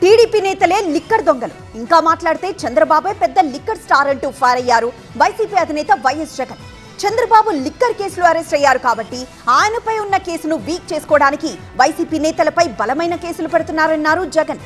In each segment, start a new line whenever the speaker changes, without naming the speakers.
TDP నేతలే liquor దొంగలు. ఇంకా మాట్లాడితే చంద్రబాబే పెద్ద లిక్కర్ స్టార్ అంటూ ఫైర్ అయ్యారు వైసీపీ అధినేత వైఎస్ జగన్. చంద్రబాబు లిక్కర్ కేసులో అరెస్ట్ అయ్యారు కాబట్టి ఆయనపై ఉన్న కేసును వీక్ చేసుకోవడానికి వైసీపీ నేతలపై బలమైన కేసులు పెడుతున్నారన్నారు జగన్.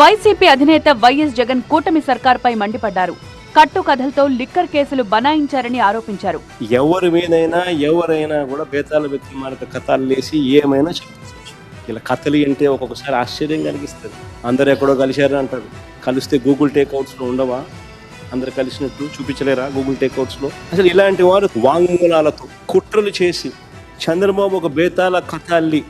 వైసీపీ అధినేత వైఎస్ జగన్ కూటమి సర్కార్పై మండిపడ్డారు. కట్టుకథలతో లిక్కర్ కేసులు బనాయించారని ఆరోపించారు.
ఎవరి మీదైనా ఎవరైనా కూడా బేతాల వ్యక్తి మనకు కథలు లేసి ఏమైనా చెప్పచ్చు. ఇలా కథలు అంటే ఒక్కొక్కసారి ఆశ్చర్యం కలిగిస్తుంది. అందరు ఎక్కడో కలిశారు అంటారు. కలిస్తే గూగుల్ టేక్అవుట్స్లో ఉండవా? అందరు కలిసినట్టు చూపించలేరా గూగుల్ టేక్అవుట్స్లో? అసలు ఇలాంటి వారు వాంగ్మూలాలతో కుట్రలు చేసి చంద్రబాబు ఒక బేతాల కథల్ని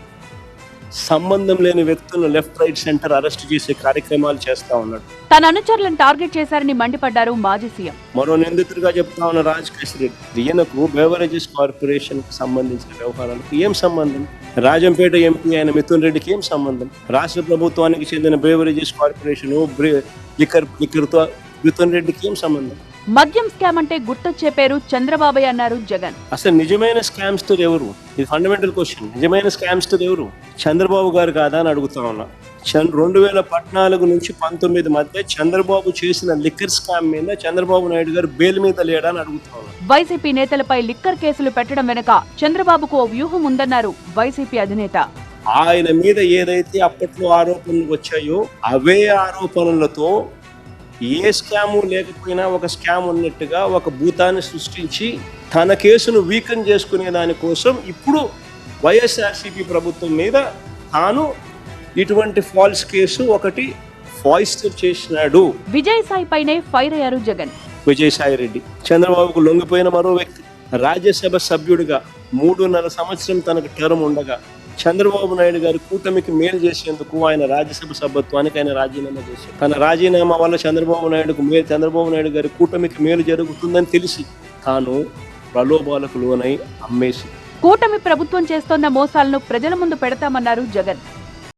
సంబంధం లేని వ్యక్తులను లెఫ్ట్ రైట్ సెంటర్ అరెస్ట్ చేసే కార్యక్రమాలు చేస్తా ఉన్నాడు.
తన అనుచరులను టార్గెట్ చేశారని మండిపడ్డారు మాజీ సీఎం.
మరో నిందితుడిగా చెప్తా ఉన్న రాజకేశ్వర రెడ్డి, ఈయనకు బెవరేజెస్ కార్పొరేషన్ కు సంబంధించిన వ్యవహారాలకు ఏం సంబంధం? రాజంపేట ఎంపీ అయిన మిథున్ రెడ్డికి ఏం సంబంధం? రాష్ట్ర ప్రభుత్వానికి చెందిన బెవరేజెస్ కార్పొరేషన్ లిక్కర్తో మిథున్ రెడ్డికి ఏం సంబంధం?
మద్యం స్కామ్ అంటే గుర్తొచ్చే పేరు చంద్రబాబు అన్నారు జగన్.
అసలు నిజమైన స్కామ్స్టర్ ఎవరు? ఇది ఫండమెంటల్ క్వశ్చన్. నిజమైన స్కామ్స్టర్ ఎవరు? చంద్రబాబు గారు కాదా అని అడుగుతా ఉన్నా. 2014 నుంచి 19 మధ్య చంద్రబాబు చేసిన లిక్కర్ స్కామ్ మీద చంద్రబాబు నాయుడు గారు బెయిల్ మీద లేడా అని అడుగుతా ఉన్నా.
వైసీపీ నేతలపై లిక్కర్ కేసులు పెట్టడం వెనుక చంద్రబాబుకు ఓ వ్యూహం ఉందన్నారు వైసీపీ అధినేత.
ఆయన మీద ఏదైతే అప్పట్లో ఆరోపణలు వచ్చాయో అవే ఆరోపణలతో ఏ స్కాము లేకపోయినా ఒక స్కామ్ ఉన్నట్టుగా ఒక భూతాన్ని సృష్టించి తన కేసును వీకన్ చేసుకునే దానికోసం ఇప్పుడు వైఎస్ఆర్సీపీ ప్రభుత్వం మీద తాను ఇటువంటి ఫాల్స్ కేసు ఒకటి ఫాయిస్టర్ చేసినాడు.
విజయసాయి పైనే ఫైర్ అయ్యారు జగన్.
విజయసాయి రెడ్డి చంద్రబాబుకు లొంగిపోయిన మరో వ్యక్తి. రాజ్యసభ సభ్యుడిగా 3.5 సంవత్సరం తనకు టర్మ్ ఉండగా చంద్రబాబు నాయుడు గారు కూటమికి మేలు చేసేందుకు ఆయన రాజ్యసభ సభ్యత్వానికి ఆయన రాజీనామా చేశారు. తన రాజీనామా వల్ల చంద్రబాబు నాయుడు గారి కూటమికి మేలు జరుగుతుందని తెలిసి తాను ప్రలోభాలకు లోనై అమ్మేసి
కూటమి ప్రభుత్వం చేస్తోన్న మోసాలను ప్రజల ముందు పెడతామన్నారు జగన్.